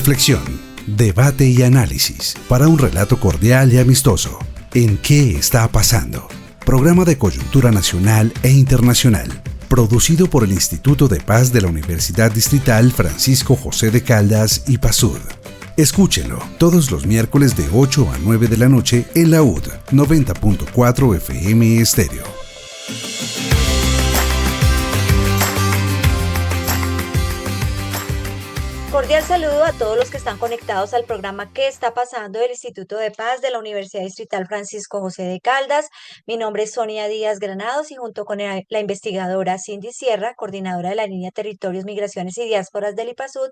reflexión, debate y análisis para un relato cordial y amistoso. ¿En qué está pasando? Programa de coyuntura nacional e internacional, producido por el Instituto de Paz de la Universidad Distrital Francisco José de Caldas y PASUD. Escúchelo todos los miércoles de 8 a 9 de la noche en la UD 90.4 FM Estéreo. Cordial saludo a todos los que están conectados al programa ¿Qué está pasando? Del Instituto de Paz de la Universidad Distrital Francisco José de Caldas. Mi nombre es Sonia Díaz Granados y junto con la investigadora Cindy Sierra, coordinadora de la línea Territorios, Migraciones y Diásporas del IPASUD,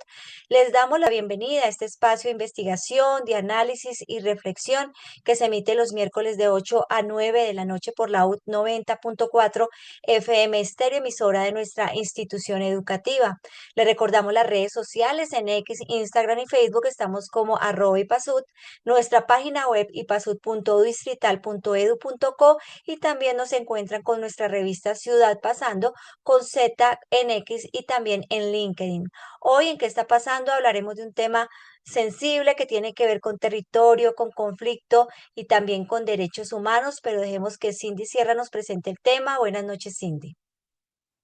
les damos la bienvenida a este espacio de investigación, de análisis y reflexión que se emite los miércoles de 8 a 9 de la noche por la UD 90.4 FM Estéreo, emisora de nuestra institución educativa. Le recordamos las redes sociales en X, Instagram y Facebook, estamos como @ipasud, nuestra página web ipasud.distrital.edu.co y también nos encuentran con nuestra revista Ciudad Pasando con Z en X y también en LinkedIn. Hoy en ¿Qué está pasando? Hablaremos de un tema sensible que tiene que ver con territorio, con conflicto y también con derechos humanos, pero dejemos que Cindy Sierra nos presente el tema. Buenas noches, Cindy.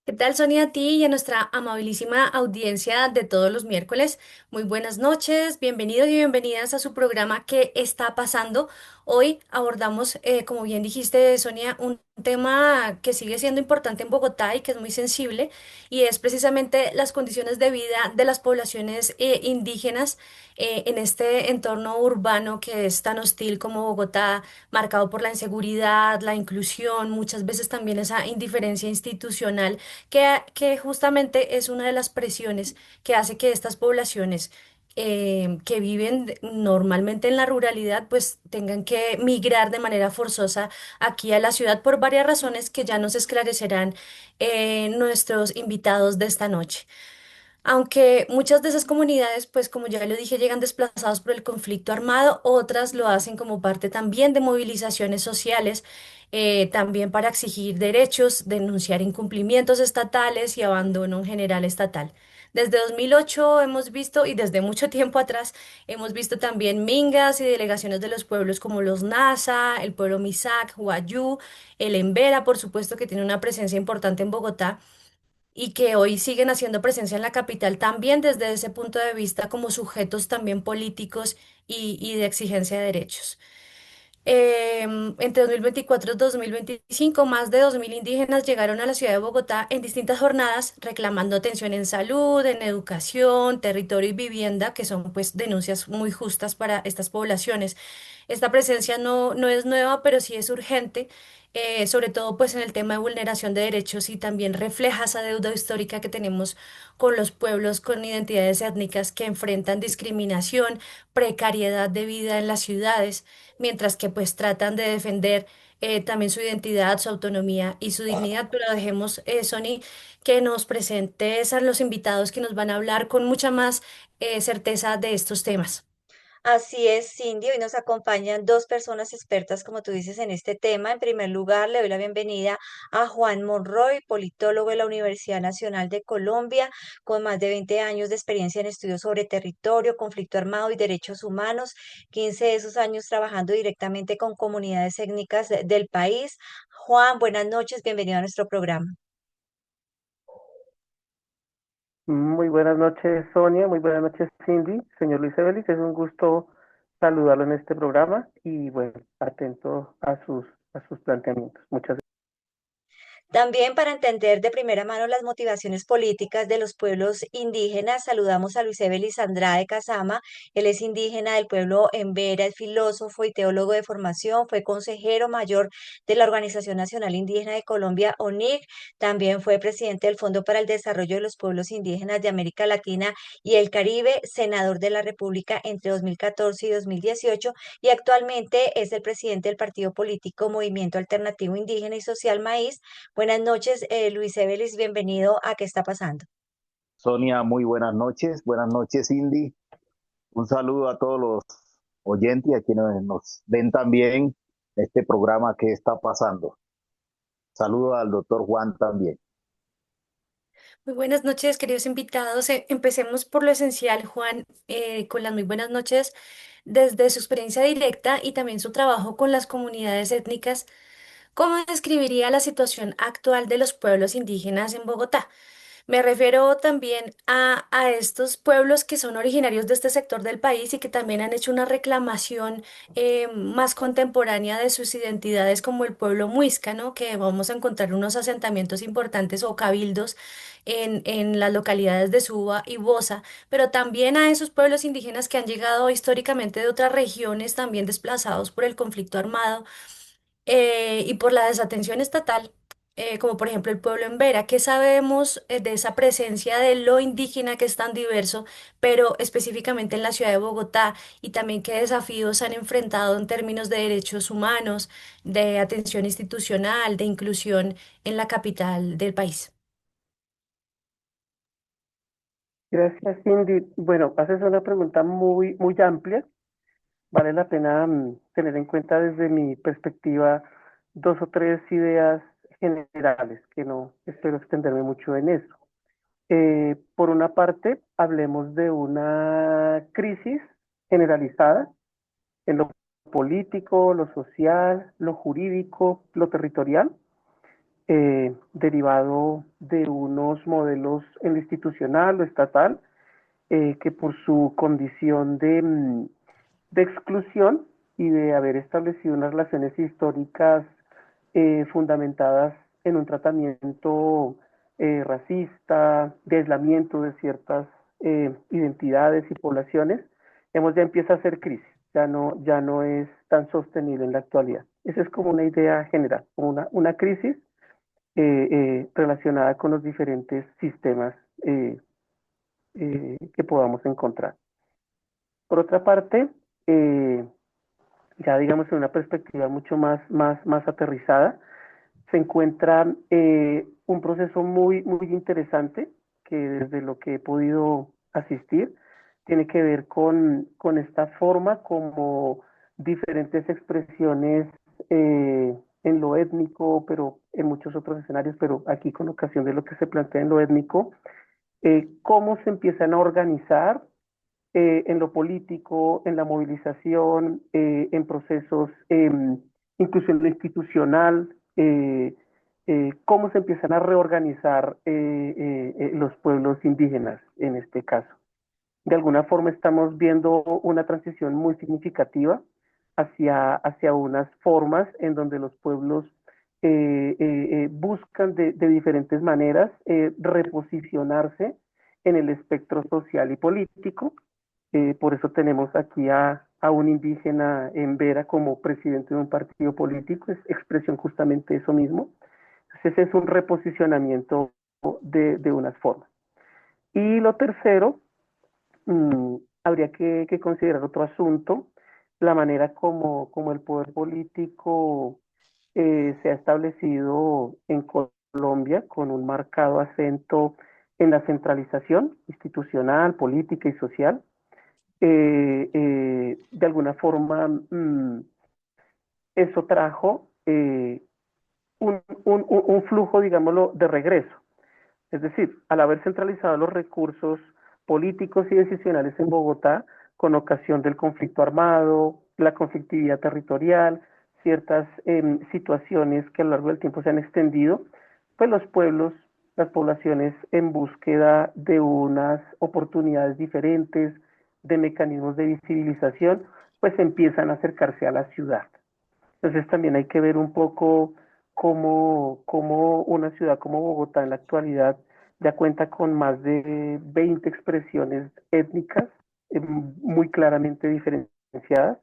¿Qué tal, Sonia? A ti y a nuestra amabilísima audiencia de todos los miércoles. Muy buenas noches, bienvenidos y bienvenidas a su programa ¿Qué está pasando? Hoy abordamos, como bien dijiste, Sonia, un tema que sigue siendo importante en Bogotá y que es muy sensible, y es precisamente las condiciones de vida de las poblaciones indígenas en este entorno urbano que es tan hostil como Bogotá, marcado por la inseguridad, la inclusión, muchas veces también esa indiferencia institucional que justamente es una de las presiones que hace que estas poblaciones que viven normalmente en la ruralidad, pues tengan que migrar de manera forzosa aquí a la ciudad por varias razones que ya nos esclarecerán nuestros invitados de esta noche. Aunque muchas de esas comunidades, pues como ya lo dije, llegan desplazados por el conflicto armado, otras lo hacen como parte también de movilizaciones sociales, también para exigir derechos, denunciar incumplimientos estatales y abandono en general estatal. Desde 2008 hemos visto, y desde mucho tiempo atrás, hemos visto también mingas y delegaciones de los pueblos como los Nasa, el pueblo Misak, Wayuu, el Embera, por supuesto, que tiene una presencia importante en Bogotá y que hoy siguen haciendo presencia en la capital también desde ese punto de vista como sujetos también políticos y de exigencia de derechos. Entre 2024 y 2025, más de 2.000 indígenas llegaron a la ciudad de Bogotá en distintas jornadas reclamando atención en salud, en educación, territorio y vivienda, que son pues denuncias muy justas para estas poblaciones. Esta presencia no es nueva, pero sí es urgente, sobre todo pues en el tema de vulneración de derechos, y también refleja esa deuda histórica que tenemos con los pueblos con identidades étnicas que enfrentan discriminación, precariedad de vida en las ciudades, mientras que pues tratan de defender también su identidad, su autonomía y su dignidad. Pero dejemos, Sony, que nos presentes a los invitados que nos van a hablar con mucha más certeza de estos temas. Así es, Cindy. Hoy nos acompañan dos personas expertas, como tú dices, en este tema. En primer lugar, le doy la bienvenida a Juan Monroy, politólogo de la Universidad Nacional de Colombia, con más de 20 años de experiencia en estudios sobre territorio, conflicto armado y derechos humanos, 15 de esos años trabajando directamente con comunidades étnicas del país. Juan, buenas noches, bienvenido a nuestro programa. Muy buenas noches, Sonia. Muy buenas noches, Cindy. Señor Luis Evelis, es un gusto saludarlo en este programa y, bueno, atento a sus planteamientos. Muchas También para entender de primera mano las motivaciones políticas de los pueblos indígenas, saludamos a Luis Evelis Andrade Casama. Él es indígena del pueblo Embera, es filósofo y teólogo de formación, fue consejero mayor de la Organización Nacional Indígena de Colombia, ONIC. También fue presidente del Fondo para el Desarrollo de los Pueblos Indígenas de América Latina y el Caribe, senador de la República entre 2014 y 2018, y actualmente es el presidente del partido político Movimiento Alternativo Indígena y Social Maíz. Buenas noches, Luis Evelis, bienvenido a ¿Qué está pasando? Sonia, muy buenas noches. Buenas noches, Cindy. Un saludo a todos los oyentes y a quienes nos ven también este programa que está pasando. Saludo al doctor Juan también. Muy buenas noches, queridos invitados. Empecemos por lo esencial, Juan, con las muy buenas noches. Desde su experiencia directa y también su trabajo con las comunidades étnicas, ¿cómo describiría la situación actual de los pueblos indígenas en Bogotá? Me refiero también a estos pueblos que son originarios de este sector del país y que también han hecho una reclamación más contemporánea de sus identidades, como el pueblo muisca, ¿no? Que vamos a encontrar unos asentamientos importantes o cabildos en las localidades de Suba y Bosa, pero también a esos pueblos indígenas que han llegado históricamente de otras regiones, también desplazados por el conflicto armado y por la desatención estatal, como por ejemplo el pueblo en Vera. ¿Qué sabemos de esa presencia de lo indígena que es tan diverso, pero específicamente en la ciudad de Bogotá? Y también qué desafíos han enfrentado en términos de derechos humanos, de atención institucional, de inclusión en la capital del país. Gracias, Cindy. Bueno, haces una pregunta muy amplia. Vale la pena tener en cuenta desde mi perspectiva dos o tres ideas generales, que no espero extenderme mucho en eso. Por una parte, hablemos de una crisis generalizada en lo político, lo social, lo jurídico, lo territorial, derivado de unos modelos en lo institucional, lo estatal, que por su condición de exclusión y de haber establecido unas relaciones históricas fundamentadas en un tratamiento racista, de aislamiento de ciertas identidades y poblaciones, ya empieza a ser crisis, ya no es tan sostenible en la actualidad. Esa es como una idea general, como una crisis relacionada con los diferentes sistemas que podamos encontrar. Por otra parte, ya digamos en una perspectiva mucho más aterrizada, se encuentra un proceso muy interesante que desde lo que he podido asistir tiene que ver con esta forma como diferentes expresiones en lo étnico, pero en muchos otros escenarios, pero aquí con ocasión de lo que se plantea en lo étnico, cómo se empiezan a organizar en lo político, en la movilización, en procesos, incluso en lo institucional, cómo se empiezan a reorganizar los pueblos indígenas en este caso. De alguna forma estamos viendo una transición muy significativa hacia unas formas en donde los pueblos buscan de diferentes maneras reposicionarse en el espectro social y político. Por eso tenemos aquí a un indígena en Vera como presidente de un partido político, es expresión justamente de eso mismo. Entonces ese es un reposicionamiento de unas formas. Y lo tercero, habría que considerar otro asunto, la manera como el poder político se ha establecido en Colombia con un marcado acento en la centralización institucional, política y social. De alguna forma, eso trajo un flujo, digámoslo, de regreso. Es decir, al haber centralizado los recursos políticos y decisionales en Bogotá, con ocasión del conflicto armado, la conflictividad territorial, ciertas situaciones que a lo largo del tiempo se han extendido, pues los pueblos, las poblaciones en búsqueda de unas oportunidades diferentes, de mecanismos de visibilización, pues empiezan a acercarse a la ciudad. Entonces también hay que ver un poco cómo una ciudad como Bogotá en la actualidad ya cuenta con más de 20 expresiones étnicas muy claramente diferenciadas,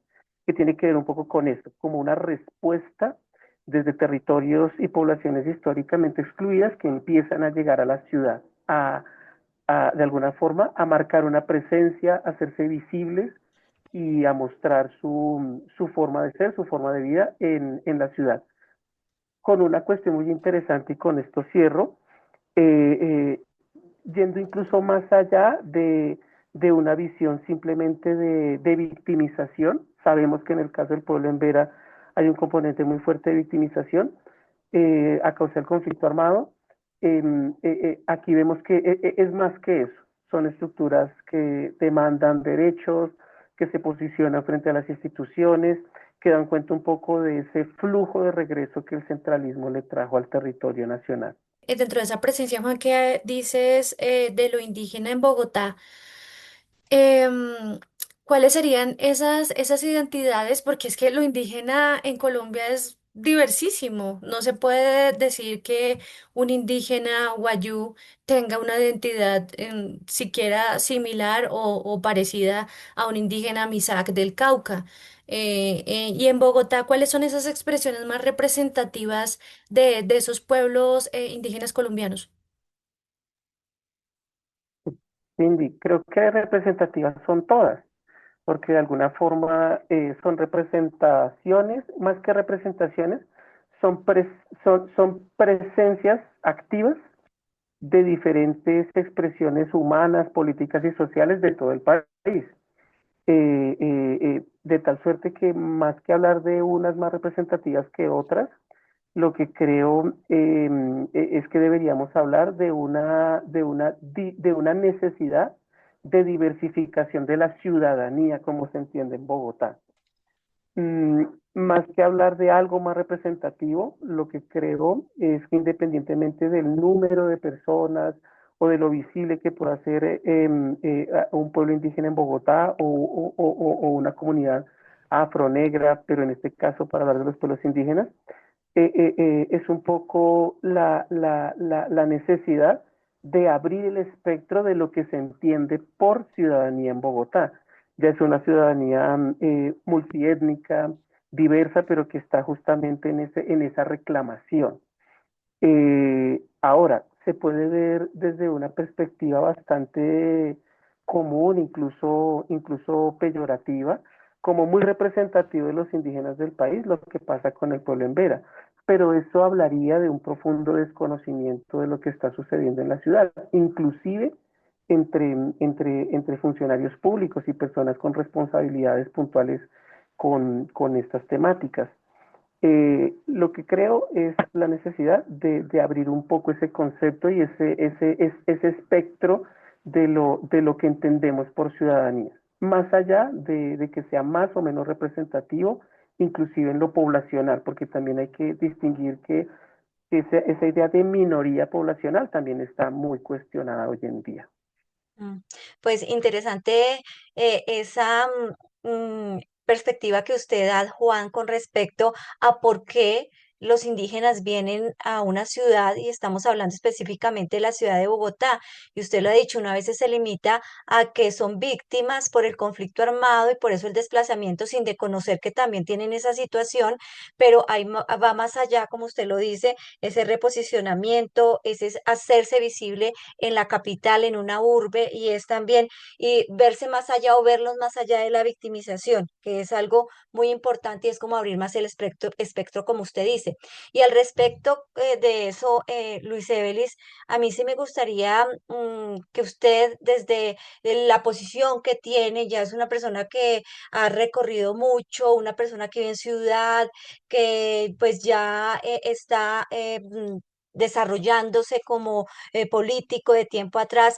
que tiene que ver un poco con esto, como una respuesta desde territorios y poblaciones históricamente excluidas que empiezan a llegar a la ciudad, de alguna forma a marcar una presencia, a hacerse visibles y a mostrar su forma de ser, su forma de vida en la ciudad. Con una cuestión muy interesante, y con esto cierro, eh, eh, yendo incluso más allá de una visión simplemente de victimización. Sabemos que en el caso del pueblo en Vera hay un componente muy fuerte de victimización a causa del conflicto armado. aquí vemos que es más que eso. Son estructuras que demandan derechos, que se posicionan frente a las instituciones, que dan cuenta un poco de ese flujo de regreso que el centralismo le trajo al territorio nacional. Dentro de esa presencia, Juan, que dices de lo indígena en Bogotá, em, ¿cuáles serían esas identidades? Porque es que lo indígena en Colombia es diversísimo. No se puede decir que un indígena guayú tenga una identidad siquiera similar o parecida a un indígena Misak del Cauca. Y en Bogotá, ¿cuáles son esas expresiones más representativas de esos pueblos indígenas colombianos? Cindy, creo que representativas son todas, porque de alguna forma son representaciones, más que representaciones, son, son presencias activas de diferentes expresiones humanas, políticas y sociales de todo el país. De tal suerte que más que hablar de unas más representativas que otras, lo que creo es que deberíamos hablar de una necesidad de diversificación de la ciudadanía, como se entiende en Bogotá. Mm, Más que hablar de algo más representativo, lo que creo es que independientemente del número de personas o de lo visible que pueda ser un pueblo indígena en Bogotá o una comunidad afronegra, pero en este caso para hablar de los pueblos indígenas, es un poco la necesidad de abrir el espectro de lo que se entiende por ciudadanía en Bogotá. Ya es una ciudadanía multiétnica, diversa, pero que está justamente en esa reclamación. Ahora, se puede ver desde una perspectiva bastante común, incluso peyorativa, como muy representativo de los indígenas del país, lo que pasa con el pueblo en Vera. Pero eso hablaría de un profundo desconocimiento de lo que está sucediendo en la ciudad, inclusive entre funcionarios públicos y personas con responsabilidades puntuales con estas temáticas. Lo que creo es la necesidad de abrir un poco ese concepto y ese espectro de lo que entendemos por ciudadanía, más allá de que sea más o menos representativo, inclusive en lo poblacional, porque también hay que distinguir que esa idea de minoría poblacional también está muy cuestionada hoy en día. Mm, Pues interesante esa perspectiva que usted da, Juan, con respecto a por qué los indígenas vienen a una ciudad y estamos hablando específicamente de la ciudad de Bogotá. Y usted lo ha dicho, una vez se limita a que son víctimas por el conflicto armado y por eso el desplazamiento sin de conocer que también tienen esa situación, pero va más allá, como usted lo dice, ese reposicionamiento, ese es hacerse visible en la capital, en una urbe, y es también y verse más allá o verlos más allá de la victimización, que es algo muy importante y es como abrir más el espectro como usted dice. Y al respecto de eso, Luis Evelis, a mí sí me gustaría que usted desde la posición que tiene, ya es una persona que ha recorrido mucho, una persona que vive en ciudad, que pues ya está desarrollándose como político de tiempo atrás.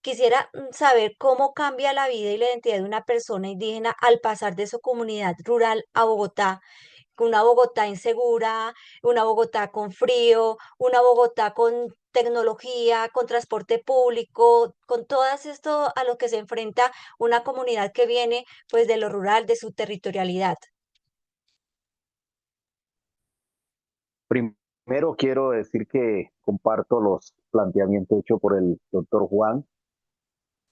Quisiera saber cómo cambia la vida y la identidad de una persona indígena al pasar de su comunidad rural a Bogotá, una Bogotá insegura, una Bogotá con frío, una Bogotá con tecnología, con transporte público, con todo esto a lo que se enfrenta una comunidad que viene pues de lo rural, de su territorialidad. Primero quiero decir que comparto los planteamientos hechos por el doctor Juan.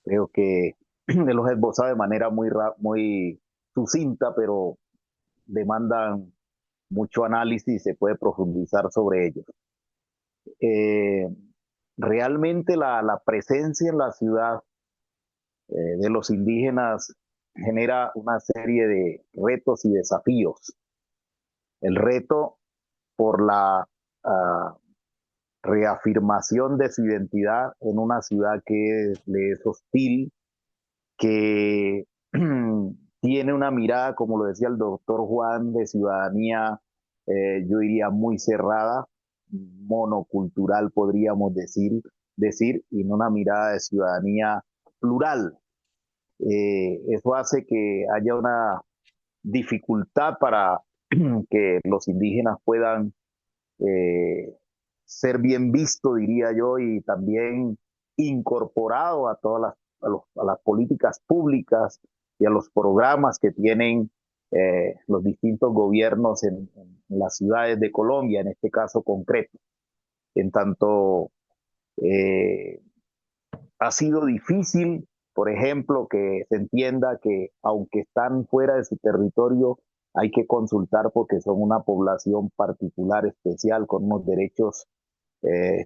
Creo que él los esboza de manera muy sucinta, pero demandan mucho análisis y se puede profundizar sobre ellos. Eh, Realmente la presencia en la ciudad de los indígenas genera una serie de retos y desafíos. El reto por la reafirmación de su identidad en una ciudad que le es hostil, que tiene una mirada, como lo decía el doctor Juan, de ciudadanía, yo diría muy cerrada, monocultural, podríamos decir, y no una mirada de ciudadanía plural. Eso hace que haya una dificultad para que los indígenas puedan ser bien vistos, diría yo, y también incorporado a todas a las políticas públicas y a los programas que tienen los distintos gobiernos en las ciudades de Colombia, en este caso concreto. En tanto, eh, ha sido difícil, por ejemplo, que se entienda que aunque están fuera de su territorio, hay que consultar porque son una población particular, especial, con unos derechos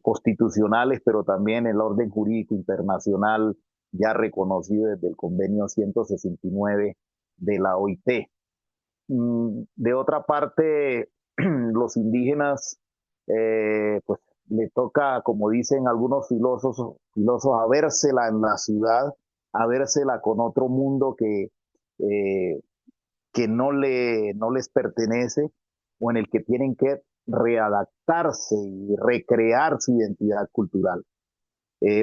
constitucionales, pero también el orden jurídico internacional ya reconocido desde el convenio 169 de la OIT. De otra parte, los indígenas, pues le toca, como dicen algunos filósofos, a vérsela en la ciudad, a vérsela con otro mundo eh, que no les pertenece o en el que tienen que readaptarse y recrear su identidad cultural.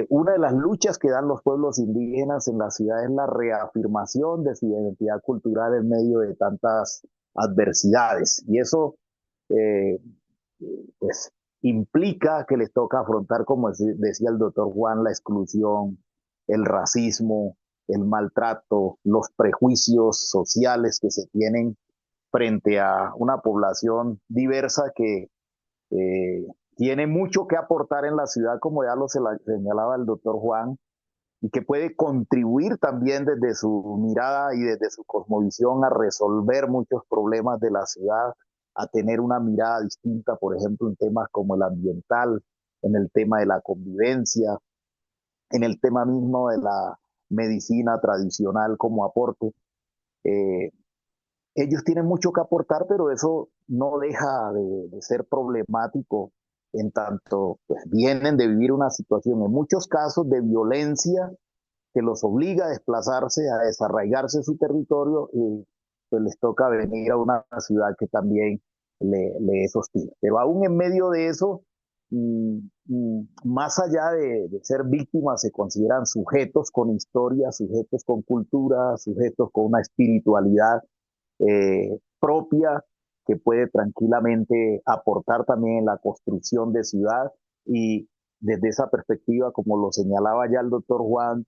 Una de las luchas que dan los pueblos indígenas en la ciudad es la reafirmación de su identidad cultural en medio de tantas adversidades. Y eso, eh, pues, implica que les toca afrontar, como decía el doctor Juan, la exclusión, el racismo, el maltrato, los prejuicios sociales que se tienen frente a una población diversa que eh, tiene mucho que aportar en la ciudad, como ya lo señalaba el doctor Juan, y que puede contribuir también desde su mirada y desde su cosmovisión a resolver muchos problemas de la ciudad, a tener una mirada distinta, por ejemplo, en temas como el ambiental, en el tema de la convivencia, en el tema mismo de la medicina tradicional como aporte. Eh, Ellos tienen mucho que aportar, pero eso no deja de ser problemático en tanto pues, vienen de vivir una situación, en muchos casos, de violencia que los obliga a desplazarse, a desarraigarse de su territorio y pues les toca venir a una ciudad que también le es hostil. Pero aún en medio de eso, más allá de ser víctimas, se consideran sujetos con historia, sujetos con cultura, sujetos con una espiritualidad propia que puede tranquilamente aportar también en la construcción de ciudad y desde esa perspectiva, como lo señalaba ya el doctor Juan,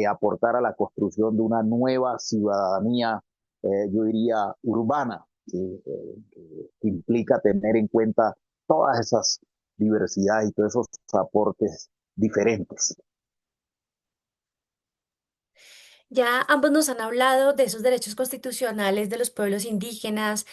aportar a la construcción de una nueva ciudadanía, yo diría, urbana, que implica tener en cuenta todas esas diversidades y todos esos aportes diferentes. Ya ambos nos han hablado de esos derechos constitucionales de los pueblos indígenas,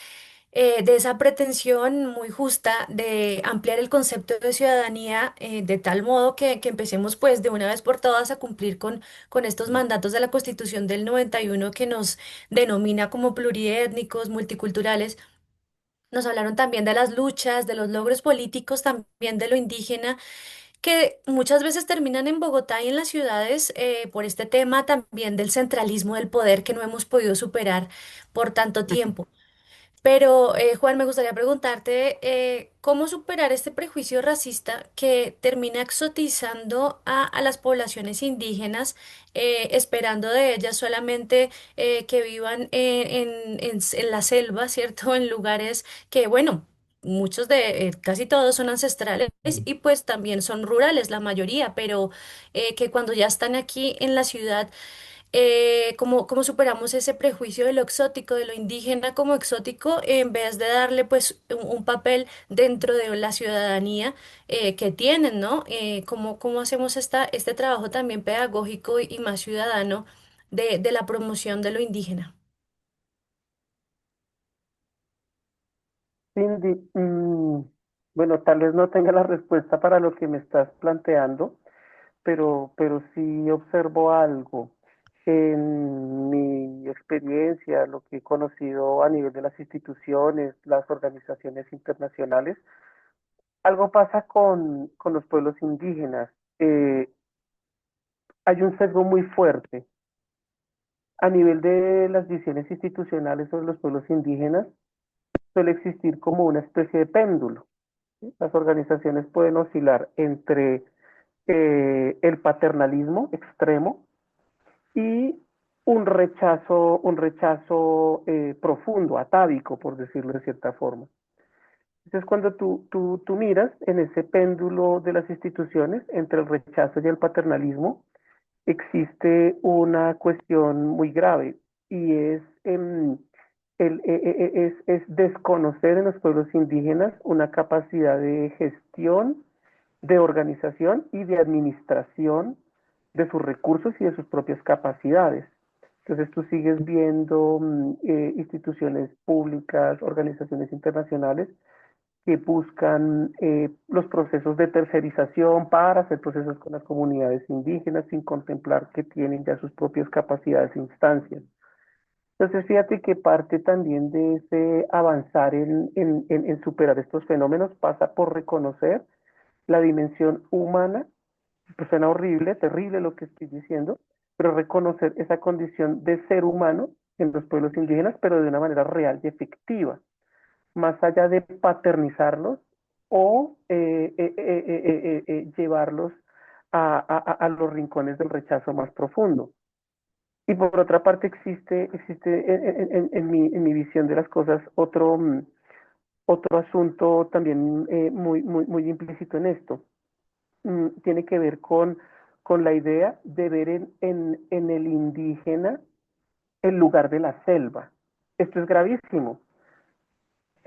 de esa pretensión muy justa de ampliar el concepto de ciudadanía de tal modo que empecemos pues de una vez por todas a cumplir con estos mandatos de la Constitución del 91 que nos denomina como pluriétnicos, multiculturales. Nos hablaron también de las luchas, de los logros políticos, también de lo indígena que muchas veces terminan en Bogotá y en las ciudades por este tema también del centralismo del poder que no hemos podido superar por tanto tiempo. Pero, Juan, me gustaría preguntarte cómo superar este prejuicio racista que termina exotizando a las poblaciones indígenas, esperando de ellas solamente que vivan en la selva, ¿cierto? En lugares que, bueno, muchos casi todos son ancestrales y pues también son rurales, la mayoría, pero que cuando ya están aquí en la ciudad cómo superamos ese prejuicio de lo exótico, de lo indígena como exótico, en vez de darle pues un papel dentro de la ciudadanía que tienen, ¿no? ¿Cómo hacemos este trabajo también pedagógico y más ciudadano de la promoción de lo indígena? Cindy, bueno, tal vez no tenga la respuesta para lo que me estás planteando, pero sí observo algo. En mi experiencia, lo que he conocido a nivel de las instituciones, las organizaciones internacionales, algo pasa con los pueblos indígenas. Hay un sesgo muy fuerte a nivel de las visiones institucionales sobre los pueblos indígenas. Suele existir como una especie de péndulo. Las organizaciones pueden oscilar entre el paternalismo extremo y un rechazo profundo, atávico, por decirlo de cierta forma. Entonces, cuando tú miras en ese péndulo de las instituciones entre el rechazo y el paternalismo, existe una cuestión muy grave y es, es desconocer en los pueblos indígenas una capacidad de gestión, de organización y de administración de sus recursos y de sus propias capacidades. Entonces tú sigues viendo instituciones públicas, organizaciones internacionales que buscan los procesos de tercerización para hacer procesos con las comunidades indígenas sin contemplar que tienen ya sus propias capacidades e instancias. Entonces, fíjate que parte también de ese avanzar en superar estos fenómenos pasa por reconocer la dimensión humana. Pues suena horrible, terrible lo que estoy diciendo, pero reconocer esa condición de ser humano en los pueblos indígenas, pero de una manera real y efectiva, más allá de paternizarlos o llevarlos a los rincones del rechazo más profundo. Y por otra parte existe en mi visión de las cosas otro asunto también muy implícito en esto. Tiene que ver con la idea de ver en el indígena el lugar de la selva. Esto es gravísimo.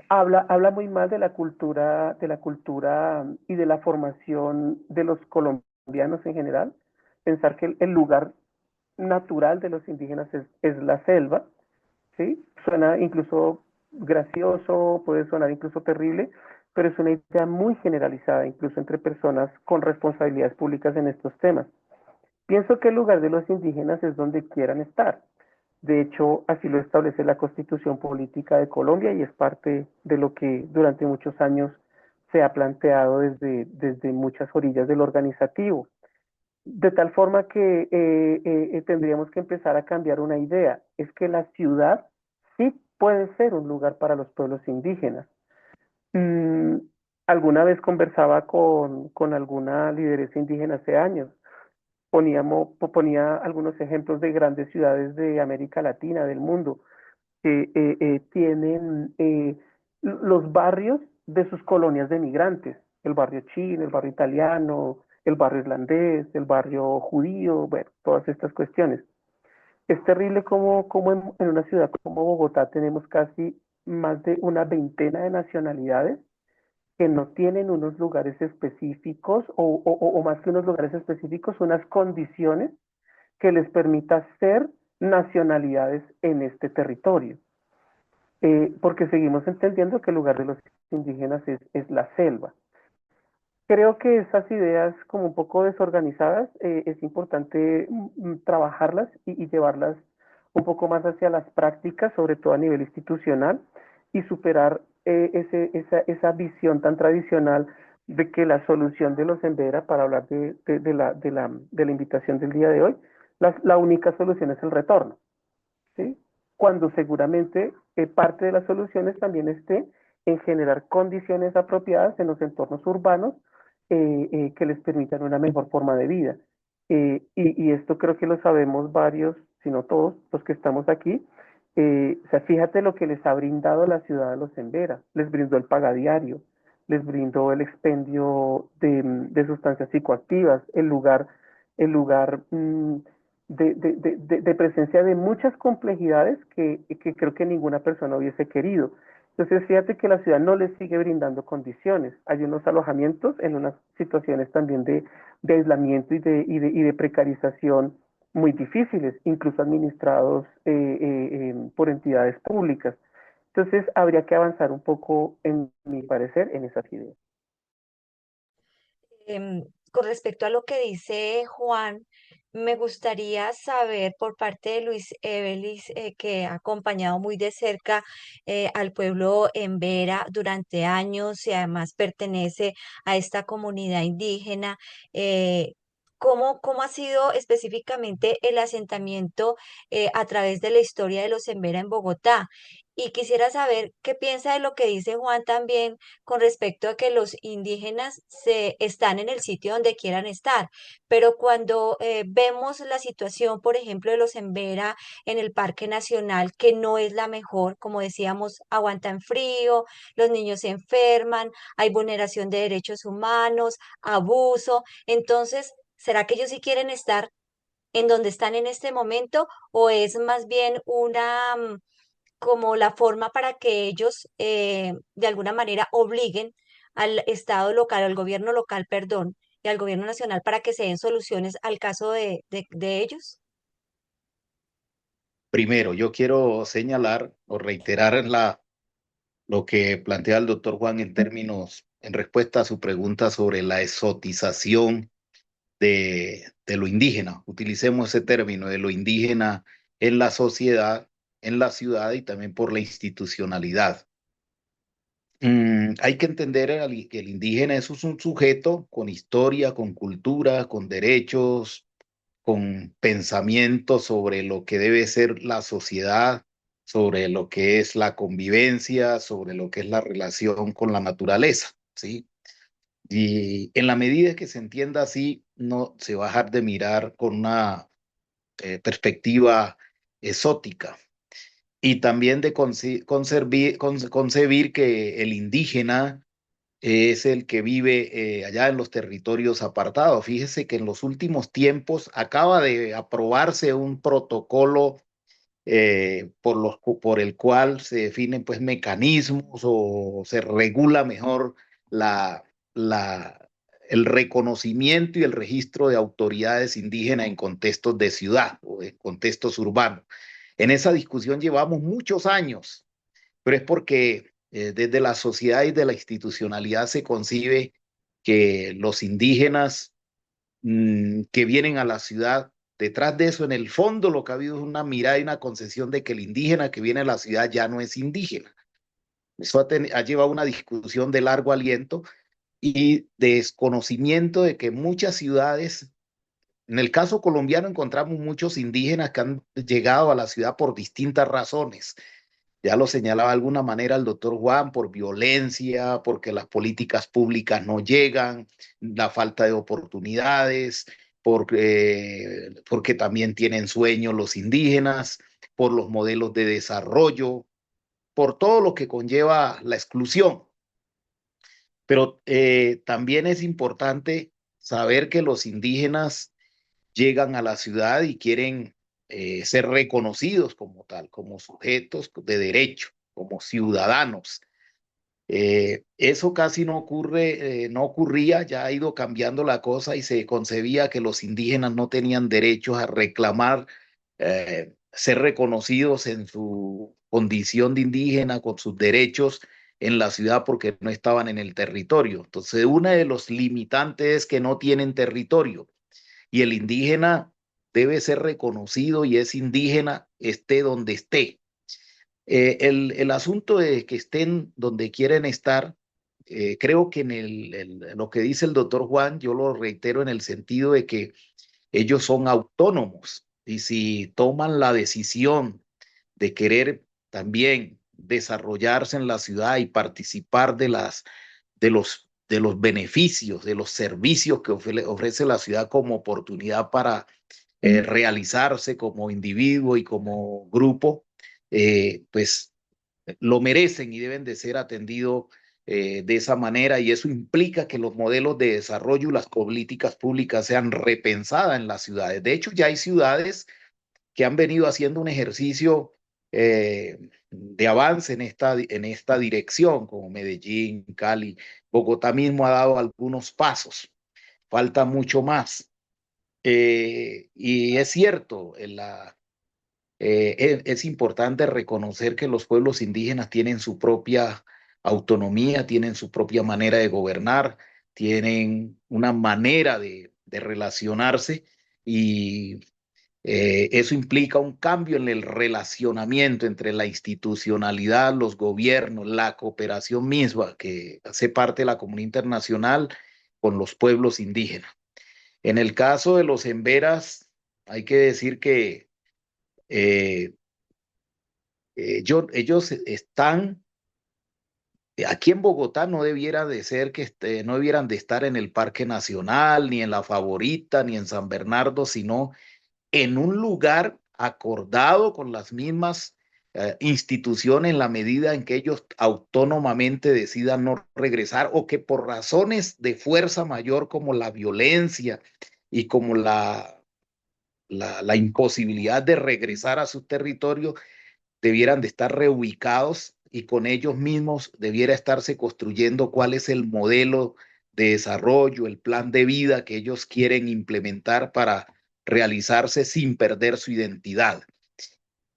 Habla muy mal de la cultura y de la formación de los colombianos en general. Pensar que el lugar natural de los indígenas es la selva, ¿sí? Suena incluso gracioso, puede sonar incluso terrible, pero es una idea muy generalizada, incluso entre personas con responsabilidades públicas en estos temas. Pienso que el lugar de los indígenas es donde quieran estar. De hecho, así lo establece la Constitución Política de Colombia y es parte de lo que durante muchos años se ha planteado desde muchas orillas del organizativo. De tal forma que tendríamos que empezar a cambiar una idea, es que la ciudad sí puede ser un lugar para los pueblos indígenas. Mm, alguna vez conversaba con alguna lideresa indígena hace años, ponía algunos ejemplos de grandes ciudades de América Latina, del mundo, que tienen los barrios de sus colonias de migrantes, el barrio chino, el barrio italiano, el barrio irlandés, el barrio judío, bueno, todas estas cuestiones. Es terrible como en una ciudad como Bogotá tenemos casi más de una veintena de nacionalidades que no tienen unos lugares específicos o más que unos lugares específicos, unas condiciones que les permita ser nacionalidades en este territorio. Porque seguimos entendiendo que el lugar de los indígenas es la selva. Creo que esas ideas como un poco desorganizadas es importante trabajarlas y llevarlas un poco más hacia las prácticas, sobre todo a nivel institucional, y superar esa visión tan tradicional de que la solución de los Embera, para hablar de la invitación del día de hoy, la única solución es el retorno, ¿sí? Cuando seguramente parte de las soluciones también esté en generar condiciones apropiadas en los entornos urbanos que les permitan una mejor forma de vida. Y esto creo que lo sabemos varios, si no todos, los que estamos aquí. O sea, fíjate lo que les ha brindado la ciudad de los Embera. Les brindó el pagadiario, les brindó el expendio de sustancias psicoactivas, el lugar de presencia de muchas complejidades que creo que ninguna persona hubiese querido. Entonces, fíjate que la ciudad no les sigue brindando condiciones. Hay unos alojamientos en unas situaciones también de aislamiento y de precarización muy difíciles, incluso administrados por entidades públicas. Entonces, habría que avanzar un poco, en mi parecer, en esas ideas. Con respecto a lo que dice Juan, me gustaría saber por parte de Luis Evelis, que ha acompañado muy de cerca al pueblo en Vera durante años y además pertenece a esta comunidad indígena. ¿Cómo ha sido específicamente el asentamiento a través de la historia de los Embera en Bogotá? Y quisiera saber qué piensa de lo que dice Juan también con respecto a que los indígenas están en el sitio donde quieran estar, pero cuando vemos la situación, por ejemplo, de los Embera en el Parque Nacional, que no es la mejor, como decíamos, aguantan frío, los niños se enferman, hay vulneración de derechos humanos, abuso, entonces, ¿será que ellos sí quieren estar en donde están en este momento o es más bien una como la forma para que ellos de alguna manera obliguen al Estado local, al gobierno local, perdón, y al gobierno nacional para que se den soluciones al caso de ellos? Primero, yo quiero señalar o reiterar lo que plantea el doctor Juan en términos, en respuesta a su pregunta sobre la exotización de lo indígena. Utilicemos ese término de lo indígena en la sociedad, en la ciudad y también por la institucionalidad. Hay que entender que el indígena es un sujeto con historia, con cultura, con derechos, con pensamiento sobre lo que debe ser la sociedad, sobre lo que es la convivencia, sobre lo que es la relación con la naturaleza, ¿sí? Y en la medida que se entienda así, no se va a dejar de mirar con una perspectiva exótica y también de concebir que el indígena es el que vive allá en los territorios apartados. Fíjese que en los últimos tiempos acaba de aprobarse un protocolo por el cual se definen pues mecanismos o se regula mejor la, el reconocimiento y el registro de autoridades indígenas en contextos de ciudad o en contextos urbanos. En esa discusión llevamos muchos años, pero es porque desde la sociedad y de la institucionalidad se concibe que los indígenas que vienen a la ciudad, detrás de eso, en el fondo, lo que ha habido es una mirada y una concesión de que el indígena que viene a la ciudad ya no es indígena. Eso ha llevado a una discusión de largo aliento y desconocimiento de que muchas ciudades, en el caso colombiano encontramos muchos indígenas que han llegado a la ciudad por distintas razones. Ya lo señalaba de alguna manera el doctor Juan, por violencia, porque las políticas públicas no llegan, la falta de oportunidades, porque también tienen sueños los indígenas, por los modelos de desarrollo, por todo lo que conlleva la exclusión. Pero también es importante saber que los indígenas llegan a la ciudad y quieren ser reconocidos como tal, como sujetos de derecho, como ciudadanos. Eso casi no ocurre, no ocurría, ya ha ido cambiando la cosa y se concebía que los indígenas no tenían derechos a reclamar ser reconocidos en su condición de indígena, con sus derechos en la ciudad porque no estaban en el territorio. Entonces, uno de los limitantes es que no tienen territorio y el indígena debe ser reconocido y es indígena esté donde esté. El asunto de que estén donde quieren estar, creo que lo que dice el doctor Juan, yo lo reitero en el sentido de que ellos son autónomos y si toman la decisión de querer también desarrollarse en la ciudad y participar de los beneficios, de los servicios que ofrece la ciudad como oportunidad para realizarse como individuo y como grupo, pues lo merecen y deben de ser atendidos de esa manera y eso implica que los modelos de desarrollo y las políticas públicas sean repensadas en las ciudades. De hecho, ya hay ciudades que han venido haciendo un ejercicio de avance en esta dirección, como Medellín, Cali, Bogotá mismo ha dado algunos pasos, falta mucho más. Y es cierto, es importante reconocer que los pueblos indígenas tienen su propia autonomía, tienen su propia manera de gobernar, tienen una manera de relacionarse y eso implica un cambio en el relacionamiento entre la institucionalidad, los gobiernos, la cooperación misma que hace parte de la comunidad internacional con los pueblos indígenas. En el caso de los emberas, hay que decir que eh, ellos están aquí en Bogotá no debiera de ser que no debieran de estar en el Parque Nacional, ni en La Favorita, ni en San Bernardo, sino en un lugar acordado con las mismas instituciones en la medida en que ellos autónomamente decidan no regresar o que por razones de fuerza mayor como la violencia y como la imposibilidad de regresar a su territorio debieran de estar reubicados y con ellos mismos debiera estarse construyendo cuál es el modelo de desarrollo, el plan de vida que ellos quieren implementar para realizarse sin perder su identidad.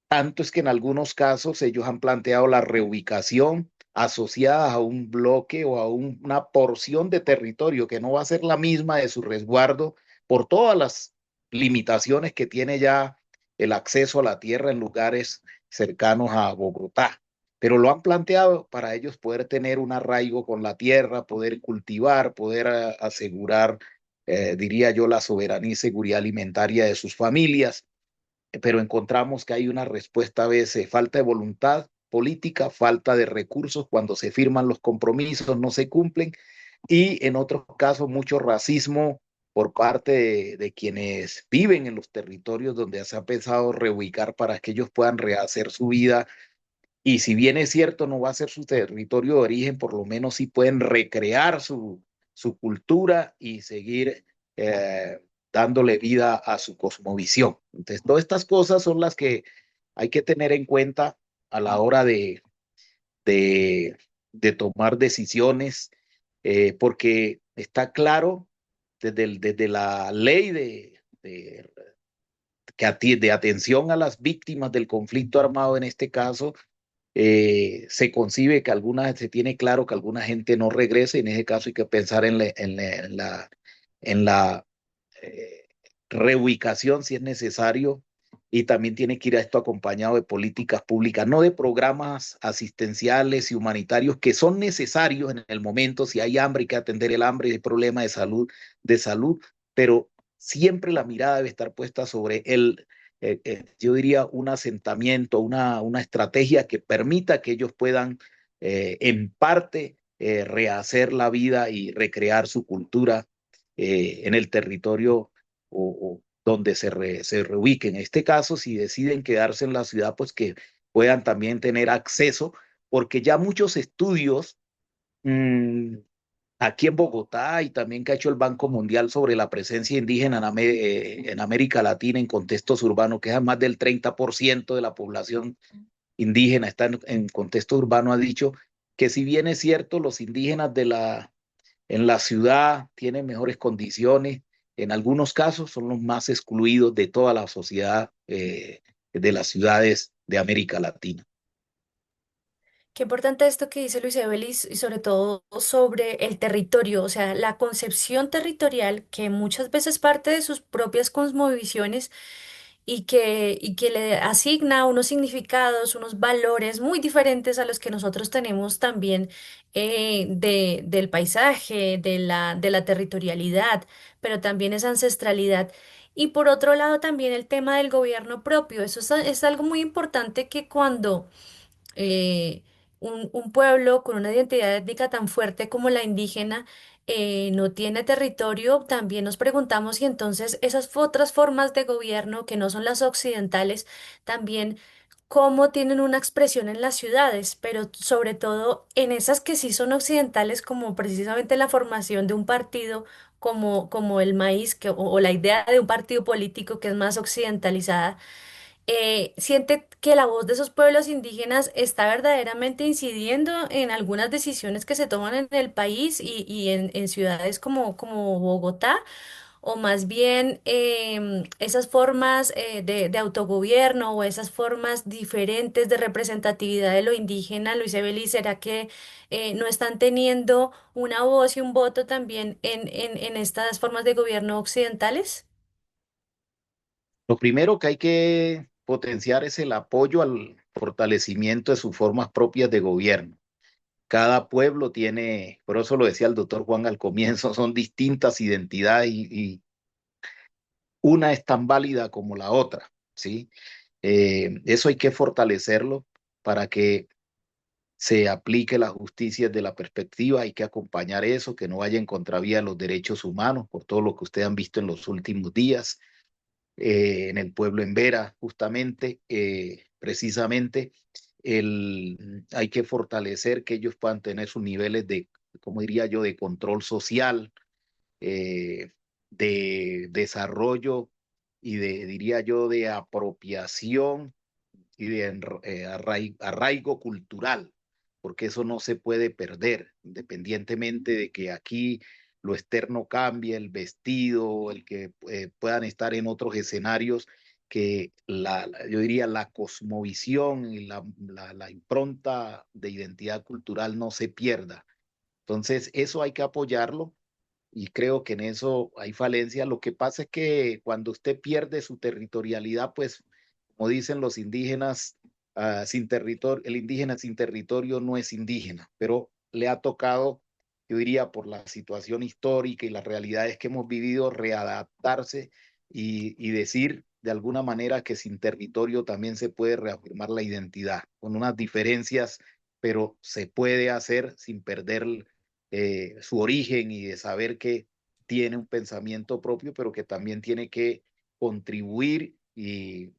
Tanto es que en algunos casos ellos han planteado la reubicación asociada a un bloque o a una porción de territorio que no va a ser la misma de su resguardo por todas las limitaciones que tiene ya el acceso a la tierra en lugares cercanos a Bogotá. Pero lo han planteado para ellos poder tener un arraigo con la tierra, poder cultivar, poder asegurar, diría yo, la soberanía y seguridad alimentaria de sus familias, pero encontramos que hay una respuesta a veces, falta de voluntad política, falta de recursos cuando se firman los compromisos, no se cumplen, y en otros casos mucho racismo por parte de quienes viven en los territorios donde se ha pensado reubicar para que ellos puedan rehacer su vida. Y si bien es cierto, no va a ser su territorio de origen, por lo menos sí pueden recrear su cultura y seguir dándole vida a su cosmovisión. Entonces, todas estas cosas son las que hay que tener en cuenta a la hora de, de tomar decisiones, porque está claro desde la ley de atención a las víctimas del conflicto armado en este caso, se concibe que se tiene claro que alguna gente no regrese, en ese caso hay que pensar en la eh, reubicación si es necesario, y también tiene que ir a esto acompañado de políticas públicas, no de programas asistenciales y humanitarios que son necesarios en el momento, si hay hambre hay que atender el hambre, hay problema de salud, pero siempre la mirada debe estar puesta sobre yo diría, un asentamiento, una estrategia que permita que ellos puedan, en parte, rehacer la vida y recrear su cultura en el territorio o donde se reubiquen. En este caso, si deciden quedarse en la ciudad, pues que puedan también tener acceso, porque ya muchos estudios mmm, aquí en Bogotá y también que ha hecho el Banco Mundial sobre la presencia indígena en América Latina en contextos urbanos, que es más del 30% de la población indígena está en contexto urbano, ha dicho que si bien es cierto, los indígenas en la ciudad tienen mejores condiciones, en algunos casos son los más excluidos de toda la sociedad de las ciudades de América Latina. Qué importante esto que dice Luis Evelis y sobre todo sobre el territorio, o sea, la concepción territorial que muchas veces parte de sus propias cosmovisiones y que le asigna unos significados, unos valores muy diferentes a los que nosotros tenemos también del paisaje, de la territorialidad, pero también esa ancestralidad. Y por otro lado también el tema del gobierno propio. Eso es algo muy importante que cuando eh, un pueblo con una identidad étnica tan fuerte como la indígena no tiene territorio, también nos preguntamos si entonces esas otras formas de gobierno que no son las occidentales, también cómo tienen una expresión en las ciudades, pero sobre todo en esas que sí son occidentales, como precisamente la formación de un partido. Como el maíz o la idea de un partido político que es más occidentalizada, siente que la voz de esos pueblos indígenas está verdaderamente incidiendo en algunas decisiones que se toman en el país y en ciudades como Bogotá, o más bien esas formas de autogobierno o esas formas diferentes de representatividad de lo indígena, Luis Ebeli, ¿será que no están teniendo una voz y un voto también en estas formas de gobierno occidentales? Lo primero que hay que potenciar es el apoyo al fortalecimiento de sus formas propias de gobierno. Cada pueblo tiene, por eso lo decía el doctor Juan al comienzo, son distintas identidades y una es tan válida como la otra, ¿sí? Eso hay que fortalecerlo. para que se aplique la justicia desde la perspectiva. Hay que acompañar eso, que no vaya en contravía de los derechos humanos, por todo lo que ustedes han visto en los últimos días, en el pueblo en Vera, justamente, precisamente, hay que fortalecer que ellos puedan tener sus niveles de, como diría yo, de control social, eh, de desarrollo y de, diría yo, de apropiación y de arraigo cultural, porque eso no se puede perder, independientemente de que aquí lo externo cambie, el vestido, el que puedan estar en otros escenarios, que yo diría la cosmovisión y la impronta de identidad cultural no se pierda. Entonces, eso hay que apoyarlo y creo que en eso hay falencia. Lo que pasa es que cuando usted pierde su territorialidad, pues, como dicen los indígenas, sin territorio, el indígena sin territorio no es indígena, pero le ha tocado, yo diría, por la situación histórica y las realidades que hemos vivido, readaptarse y decir de alguna manera que sin territorio también se puede reafirmar la identidad, con unas diferencias, pero se puede hacer sin perder su origen y de saber que tiene un pensamiento propio, pero que también tiene que contribuir y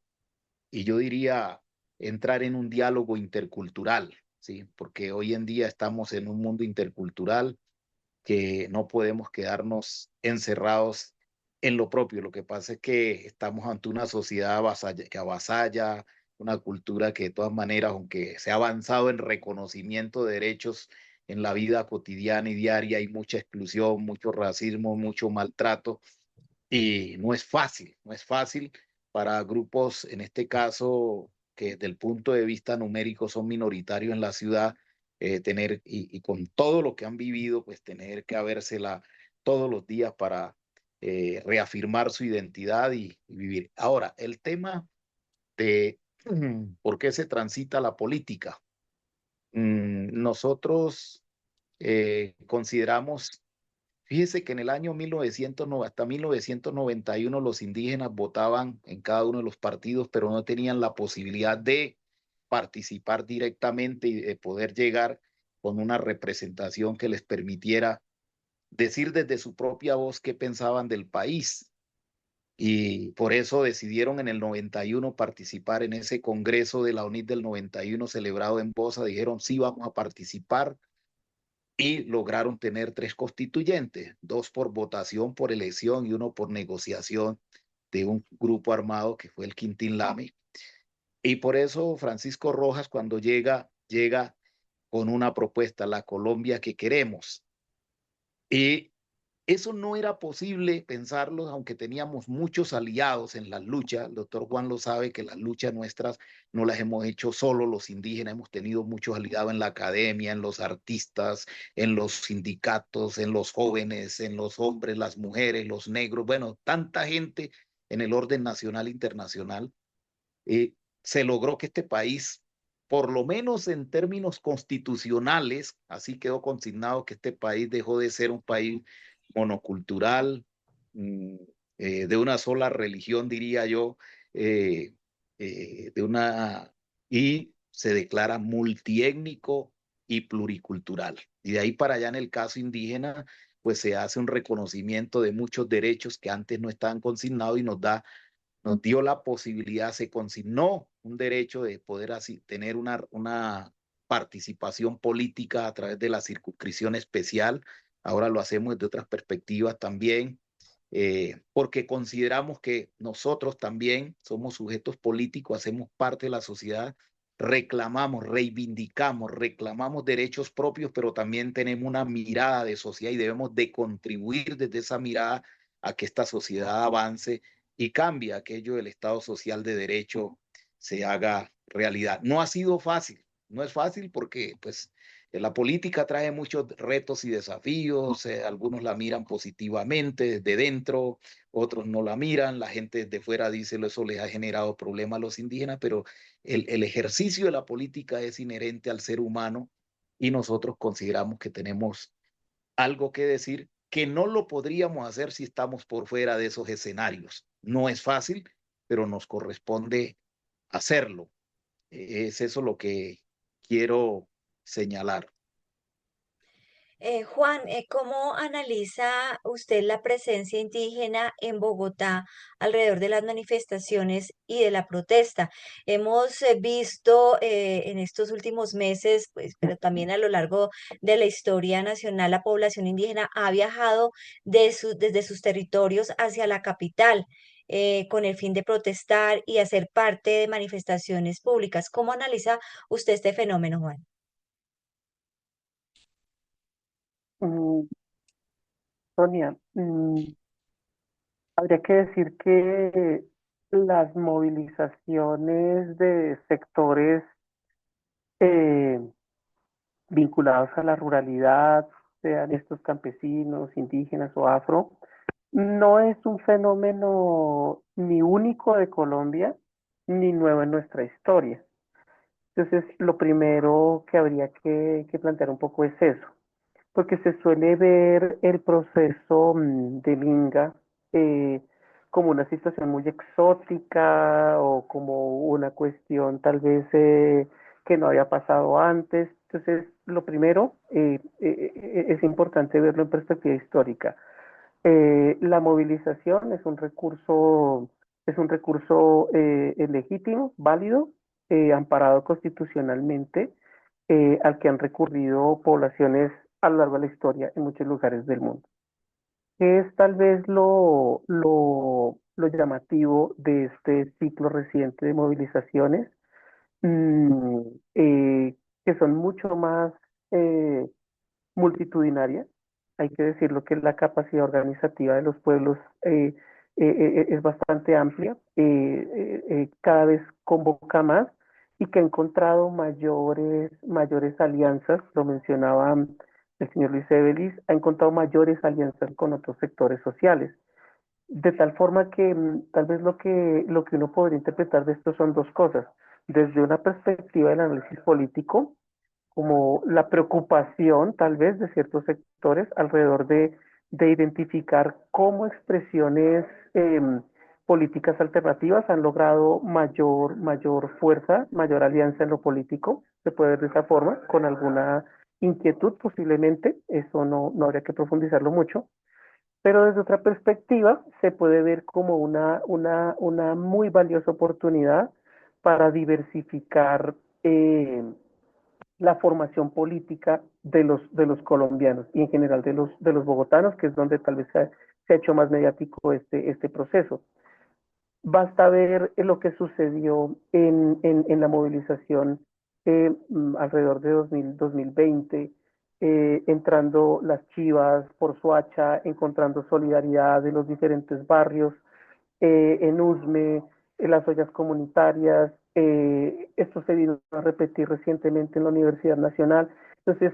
yo diría entrar en un diálogo intercultural, ¿sí? Porque hoy en día estamos en un mundo intercultural que no podemos quedarnos encerrados en lo propio. Lo que pasa es que estamos ante una sociedad que avasalla, una cultura que de todas maneras, aunque se ha avanzado en reconocimiento de derechos en la vida cotidiana y diaria, hay mucha exclusión, mucho racismo, mucho maltrato y no es fácil para grupos, en este caso, que desde el punto de vista numérico son minoritarios en la ciudad, tener, y con todo lo que han vivido, pues tener que habérsela todos los días para reafirmar su identidad y vivir. Ahora, el tema de por qué se transita la política. Nosotros consideramos. Fíjese que en el año 1900, hasta 1991 los indígenas votaban en cada uno de los partidos, pero no tenían la posibilidad de participar directamente y de poder llegar con una representación que les permitiera decir desde su propia voz qué pensaban del país. Y por eso decidieron en el 91 participar en ese congreso de la UNIT del 91 celebrado en Bosa. Dijeron, sí, vamos a participar y lograron tener 3 constituyentes, 2 por votación, por elección y 1 por negociación de un grupo armado que fue el Quintín Lame. Y por eso Francisco Rojas cuando llega con una propuesta, la Colombia que queremos. Y eso no era posible pensarlo, aunque teníamos muchos aliados en las luchas. El doctor Juan lo sabe, que las luchas nuestras no las hemos hecho solo los indígenas, hemos tenido muchos aliados en la academia, en los artistas, en los sindicatos, en los jóvenes, en los hombres, las mujeres, los negros, bueno, tanta gente en el orden nacional e internacional. Se logró que este país, por lo menos en términos constitucionales, así quedó consignado que este país dejó de ser un país monocultural, mm, de una sola religión, diría yo, eh, de una, y se declara multiétnico y pluricultural. Y de ahí para allá en el caso indígena, pues se hace un reconocimiento de muchos derechos que antes no estaban consignados y nos dio la posibilidad, se consignó un derecho de poder así tener una participación política a través de la circunscripción especial. Ahora lo hacemos desde otras perspectivas también, porque consideramos que nosotros también somos sujetos políticos, hacemos parte de la sociedad, reclamamos, reivindicamos, reclamamos derechos propios, pero también tenemos una mirada de sociedad y debemos de contribuir desde esa mirada a que esta sociedad avance y cambie aquello del Estado social de derecho se haga realidad. No ha sido fácil, no es fácil porque pues la política trae muchos retos y desafíos, algunos la miran positivamente desde dentro, otros no la miran, la gente desde fuera dice eso les ha generado problemas a los indígenas, pero el ejercicio de la política es inherente al ser humano y nosotros consideramos que tenemos algo que decir que no lo podríamos hacer si estamos por fuera de esos escenarios. No es fácil, pero nos corresponde hacerlo. Es eso lo que quiero señalar. Juan, ¿cómo analiza usted la presencia indígena en Bogotá alrededor de las manifestaciones y de la protesta? Hemos visto en estos últimos meses, pues, pero también a lo largo de la historia nacional, la población indígena ha viajado desde sus territorios hacia la capital. Con el fin de protestar y hacer parte de manifestaciones públicas. ¿Cómo analiza usted este fenómeno, Juan? Mm, Sonia, habría que decir que las movilizaciones de sectores eh, vinculados a la ruralidad, sean estos campesinos, indígenas o afro, no es un fenómeno ni único de Colombia ni nuevo en nuestra historia. Entonces, lo primero que habría que plantear un poco es eso, porque se suele ver el proceso de Minga eh, como una situación muy exótica o como una cuestión tal vez que no había pasado antes. Entonces, lo primero es importante verlo en perspectiva histórica. La movilización es un recurso legítimo, válido, amparado constitucionalmente, al que han recurrido poblaciones a lo largo de la historia en muchos lugares del mundo. ¿Qué es tal vez lo llamativo de este ciclo reciente de movilizaciones? Mm, eh, que son mucho más eh, multitudinaria. Hay que decirlo que la capacidad organizativa de los pueblos es bastante amplia, cada vez convoca más y que ha encontrado mayores alianzas, lo mencionaba el señor Luis Evelis, ha encontrado mayores alianzas con otros sectores sociales. De tal forma que tal vez lo que uno podría interpretar de esto son dos cosas. Desde una perspectiva del análisis político, como la preocupación tal vez de ciertos sectores alrededor de identificar cómo expresiones eh, políticas alternativas han logrado mayor fuerza, mayor alianza en lo político, se puede ver de esa forma, con alguna inquietud posiblemente, eso no habría que profundizarlo mucho, pero desde otra perspectiva se puede ver como una muy valiosa oportunidad para diversificar la formación política de los colombianos y en general de los bogotanos, que es donde tal vez se ha hecho más mediático este proceso. Basta ver lo que sucedió en la movilización alrededor de 2020, entrando las Chivas por Soacha, encontrando solidaridad de los diferentes barrios, en USME, en las ollas comunitarias. Esto se vino a repetir recientemente en la Universidad Nacional. Entonces,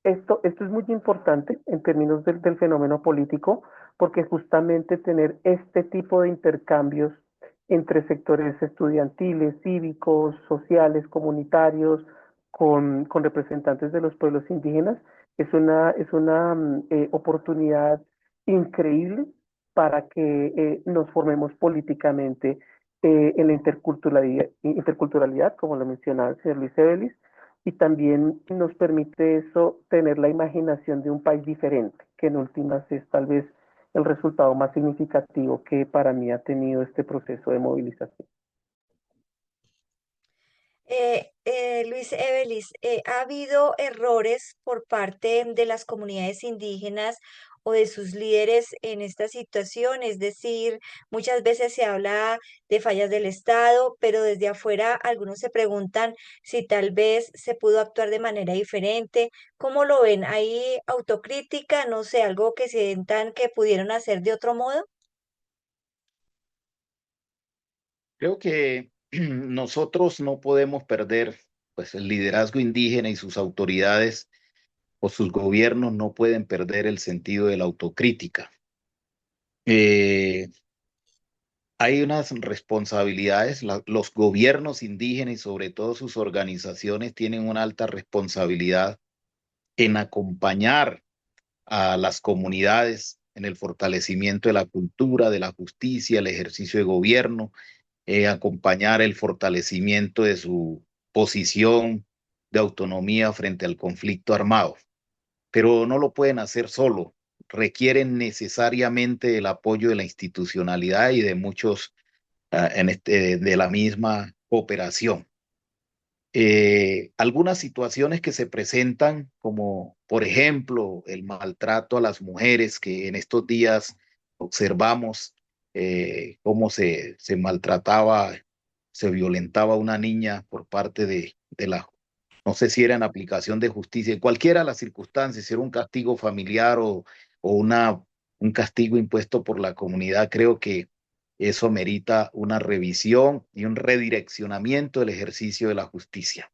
esto es muy importante en términos del fenómeno político, porque justamente tener este tipo de intercambios entre sectores estudiantiles, cívicos, sociales, comunitarios, con representantes de los pueblos indígenas, es una oportunidad increíble para que nos formemos políticamente en la interculturalidad, como lo mencionaba el señor Luis Evelis, y también nos permite eso tener la imaginación de un país diferente, que en últimas es tal vez el resultado más significativo que para mí ha tenido este proceso de movilización. Luis Evelis, ¿ha habido errores por parte de las comunidades indígenas o de sus líderes en esta situación? Es decir, muchas veces se habla de fallas del Estado, pero desde afuera algunos se preguntan si tal vez se pudo actuar de manera diferente. ¿Cómo lo ven? ¿Hay autocrítica? No sé, algo que sientan que pudieron hacer de otro modo. Creo que nosotros no podemos perder, pues el liderazgo indígena y sus autoridades o sus gobiernos no pueden perder el sentido de la autocrítica. Eh, Hay unas responsabilidades, los gobiernos indígenas y sobre todo sus organizaciones tienen una alta responsabilidad en acompañar a las comunidades en el fortalecimiento de la cultura, de la justicia, el ejercicio de gobierno, acompañar el fortalecimiento posición de autonomía frente al conflicto armado, pero no lo pueden hacer solo. Requieren necesariamente el apoyo de la institucionalidad y de muchos de la misma cooperación. Algunas situaciones que se presentan, como por ejemplo el maltrato a las mujeres, que en estos días observamos cómo se maltrataba, se violentaba a una niña por parte de la, no sé si era en aplicación de justicia, en cualquiera de las circunstancias, si era un castigo familiar o un castigo impuesto por la comunidad, creo que eso merita una revisión y un redireccionamiento del ejercicio de la justicia.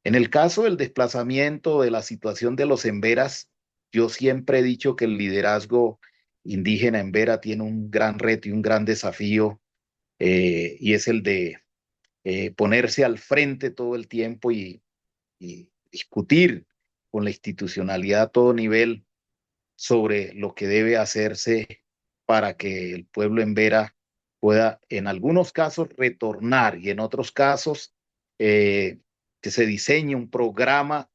En el caso del desplazamiento de la situación de los emberas, yo siempre he dicho que el liderazgo indígena en Vera tiene un gran reto y un gran desafío, y es el de ponerse al frente todo el tiempo y discutir con la institucionalidad a todo nivel sobre lo que debe hacerse para que el pueblo en Vera pueda, en algunos casos, retornar y en otros casos, eh, que se diseñe un programa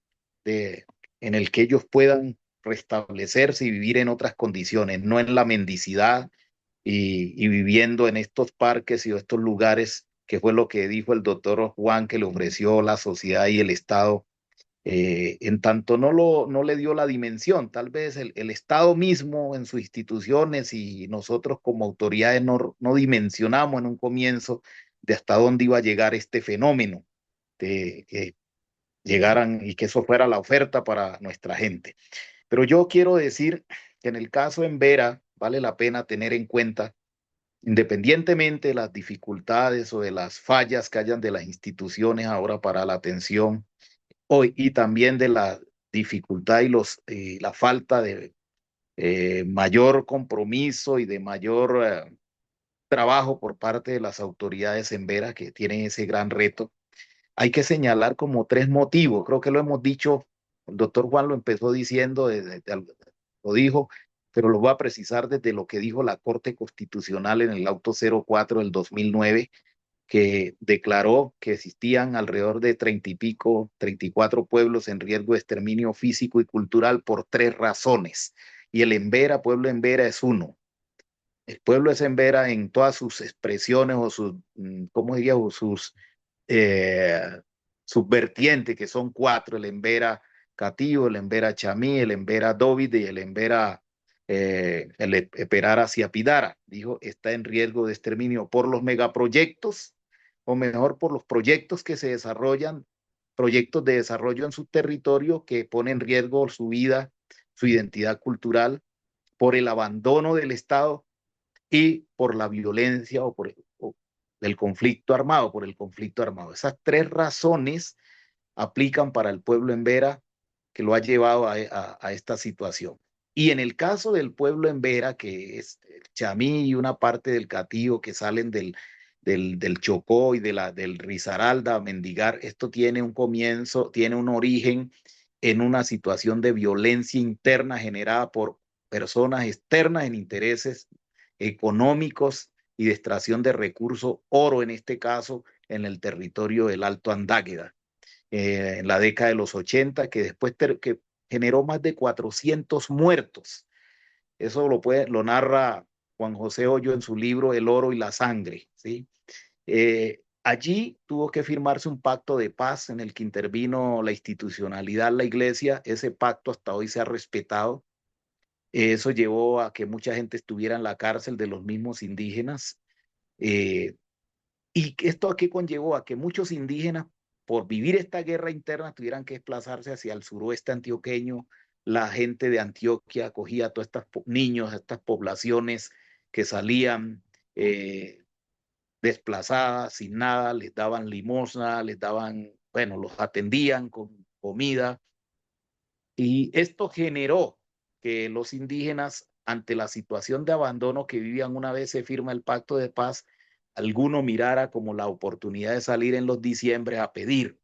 en el que ellos puedan restablecerse y vivir en otras condiciones, no en la mendicidad y viviendo en estos parques y estos lugares, que fue lo que dijo el doctor Juan que le ofreció la sociedad y el Estado, en tanto no le dio la dimensión. Tal vez el Estado mismo en sus instituciones y nosotros como autoridades no dimensionamos en un comienzo de hasta dónde iba a llegar este fenómeno, de que llegaran y que eso fuera la oferta para nuestra gente. Pero yo quiero decir que en el caso en Vera vale la pena tener en cuenta, independientemente de las dificultades o de las fallas que hayan de las instituciones ahora para la atención hoy, y también de la dificultad y la falta de mayor compromiso y de mayor trabajo por parte de las autoridades en Vera, que tienen ese gran reto. Hay que señalar como tres motivos. Creo que lo hemos dicho, el doctor Juan lo empezó diciendo, lo dijo, pero lo voy a precisar desde lo que dijo la Corte Constitucional en el auto 04 del 2009, que declaró que existían alrededor de 30 y pico, 34 pueblos en riesgo de exterminio físico y cultural por tres razones. Y el Embera, pueblo Embera, es uno. El pueblo es Embera en todas sus expresiones o sus, ¿cómo diría? O eh, sus vertientes, que son cuatro: el Embera Catío, el Embera Chamí, el Embera Dóvide y el Embera el Eperara Ciapidara. Dijo, está en riesgo de exterminio por los megaproyectos, o mejor, por los proyectos que se desarrollan, proyectos de desarrollo en su territorio que ponen en riesgo su vida, su identidad cultural, por el abandono del Estado y por la violencia o del conflicto armado, por el conflicto armado. Esas tres razones aplican para el pueblo en Vera, que lo ha llevado a esta situación. Y en el caso del pueblo en Vera, que es el Chamí y una parte del Catío que salen del Chocó y del Risaralda a mendigar, esto tiene un comienzo, tiene un origen en una situación de violencia interna generada por personas externas en intereses económicos y de extracción de recursos, oro en este caso, en el territorio del Alto Andáqueda, en la década de los 80, que después que generó más de 400 muertos. Eso lo narra Juan José Hoyo en su libro El oro y la sangre, ¿sí? Allí tuvo que firmarse un pacto de paz en el que intervino la institucionalidad, la iglesia. Ese pacto hasta hoy se ha respetado. Eso llevó a que mucha gente estuviera en la cárcel de los mismos indígenas. Eh, ¿Y esto a qué conllevó? A que muchos indígenas, por vivir esta guerra interna, tuvieran que desplazarse hacia el suroeste antioqueño. La gente de Antioquia acogía a todos estos niños, a estas poblaciones que salían desplazadas, sin nada, les daban limosna, les daban, bueno, los atendían con comida. Y esto generó que los indígenas, ante la situación de abandono que vivían una vez se firma el pacto de paz, alguno mirara como la oportunidad de salir en los diciembre a pedir.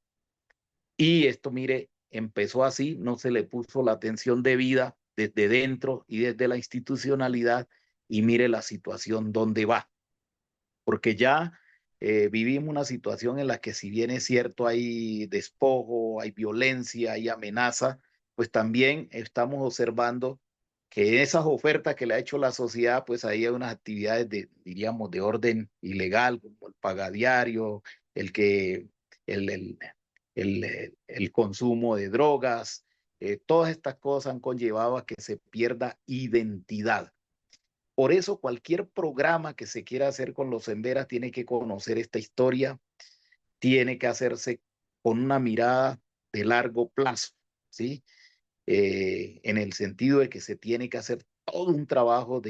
Y esto, mire, empezó así, no se le puso la atención debida desde dentro y desde la institucionalidad, y mire la situación donde va. Porque ya vivimos una situación en la que si bien es cierto hay despojo, hay violencia, hay amenaza, pues también estamos observando que esas ofertas que le ha hecho la sociedad, pues ahí hay unas actividades diríamos, de orden ilegal, como el pagadiario, el que, el, el, el consumo de drogas, todas estas cosas han conllevado a que se pierda identidad. Por eso cualquier programa que se quiera hacer con los Emberas tiene que conocer esta historia, tiene que hacerse con una mirada de largo plazo, ¿sí? En el sentido de que se tiene que hacer todo un trabajo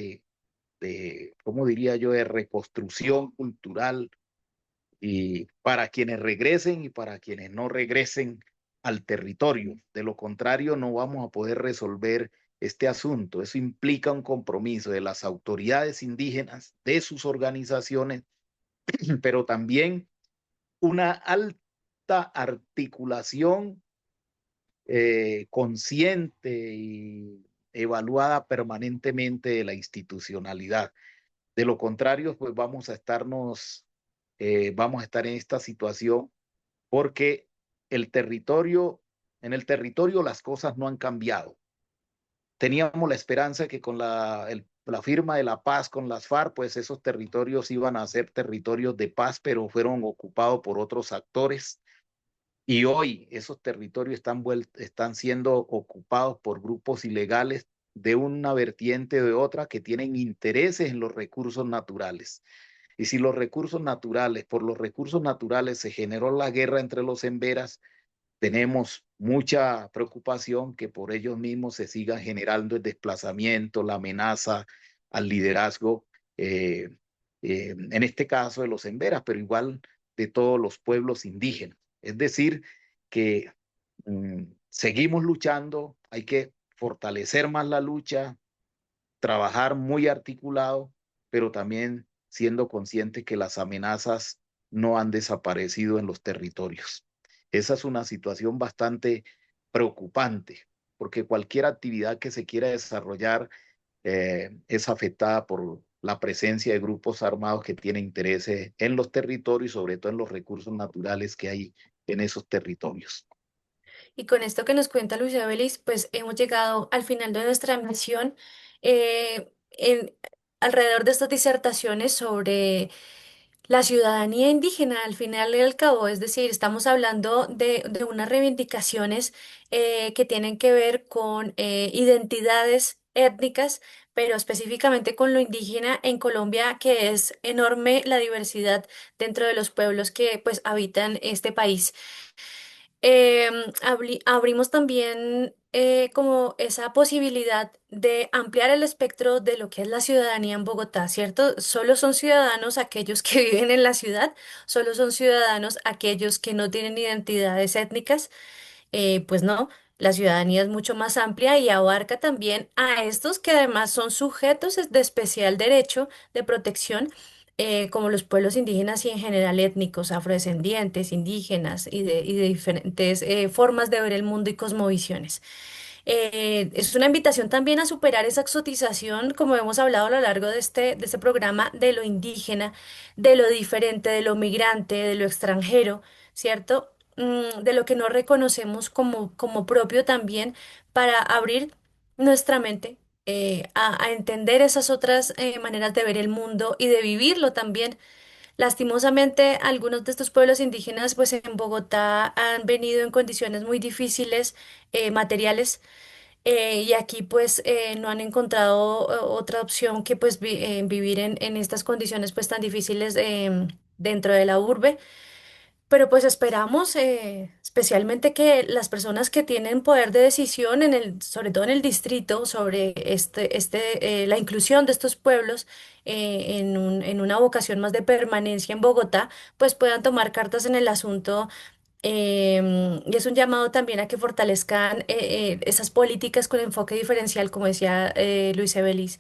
¿cómo diría yo?, de reconstrucción cultural y para quienes regresen y para quienes no regresen al territorio. De lo contrario, no vamos a poder resolver este asunto. Eso implica un compromiso de las autoridades indígenas, de sus organizaciones, pero también una alta articulación consciente y evaluada permanentemente de la institucionalidad. De lo contrario, pues vamos a estar en esta situación porque en el territorio las cosas no han cambiado. Teníamos la esperanza que con la firma de la paz con las FARC, pues esos territorios iban a ser territorios de paz, pero fueron ocupados por otros actores. Y hoy esos territorios están siendo ocupados por grupos ilegales de una vertiente o de otra que tienen intereses en los recursos naturales. Y si por los recursos naturales se generó la guerra entre los emberas, tenemos mucha preocupación que por ellos mismos se siga generando el desplazamiento, la amenaza al liderazgo, en este caso de los emberas, pero igual de todos los pueblos indígenas. Es decir, que seguimos luchando, hay que fortalecer más la lucha, trabajar muy articulado, pero también siendo conscientes que las amenazas no han desaparecido en los territorios. Esa es una situación bastante preocupante, porque cualquier actividad que se quiera desarrollar es afectada por la presencia de grupos armados que tienen intereses en los territorios y sobre todo en los recursos naturales que hay en esos territorios. Y con esto que nos cuenta Luisa Belis, pues hemos llegado al final de nuestra misión alrededor de estas disertaciones sobre la ciudadanía indígena, al final y al cabo. Es decir, estamos hablando de unas reivindicaciones que tienen que ver con identidades étnicas, pero específicamente con lo indígena en Colombia, que es enorme la diversidad dentro de los pueblos que pues habitan este país. Abrimos también como esa posibilidad de ampliar el espectro de lo que es la ciudadanía en Bogotá, ¿cierto? Solo son ciudadanos aquellos que viven en la ciudad, solo son ciudadanos aquellos que no tienen identidades étnicas. Pues no, la ciudadanía es mucho más amplia y abarca también a estos que además son sujetos de especial derecho de protección, como los pueblos indígenas y en general étnicos, afrodescendientes, indígenas y de diferentes formas de ver el mundo y cosmovisiones. Es una invitación también a superar esa exotización, como hemos hablado a lo largo de este programa, de lo indígena, de lo diferente, de lo migrante, de lo extranjero, ¿cierto? De lo que no reconocemos como propio también, para abrir nuestra mente a entender esas otras maneras de ver el mundo y de vivirlo también. Lastimosamente, algunos de estos pueblos indígenas, pues en Bogotá han venido en condiciones muy difíciles, materiales, y aquí pues no han encontrado otra opción que pues vivir en estas condiciones pues tan difíciles dentro de la urbe. Pero pues esperamos especialmente que las personas que tienen poder de decisión sobre todo en el distrito, sobre la inclusión de estos pueblos en una vocación más de permanencia en Bogotá, pues puedan tomar cartas en el asunto. Y es un llamado también a que fortalezcan esas políticas con enfoque diferencial, como decía Luis Evelis,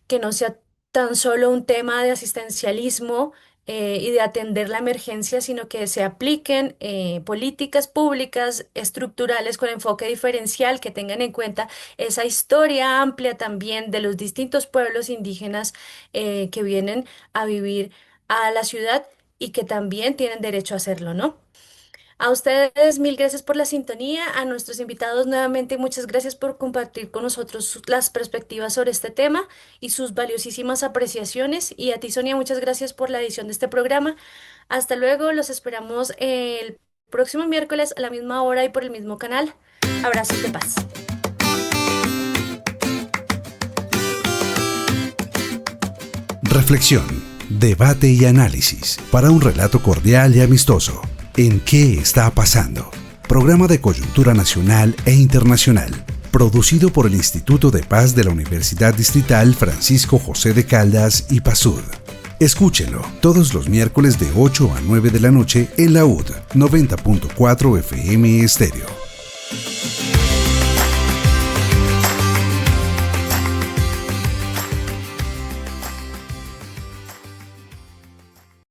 que no sea tan solo un tema de asistencialismo y de atender la emergencia, sino que se apliquen políticas públicas estructurales con enfoque diferencial que tengan en cuenta esa historia amplia también de los distintos pueblos indígenas que vienen a vivir a la ciudad y que también tienen derecho a hacerlo, ¿no? A ustedes, mil gracias por la sintonía. A nuestros invitados, nuevamente, muchas gracias por compartir con nosotros las perspectivas sobre este tema y sus valiosísimas apreciaciones. Y a ti, Sonia, muchas gracias por la edición de este programa. Hasta luego, los esperamos el próximo miércoles a la misma hora y por el mismo canal. Abrazos de paz. Reflexión, debate y análisis para un relato cordial y amistoso. ¿En qué está pasando? Programa de coyuntura nacional e internacional, producido por el Instituto de Paz de la Universidad Distrital Francisco José de Caldas y PASUD. Escúchelo todos los miércoles de 8 a 9 de la noche en la UD 90.4 FM Estéreo.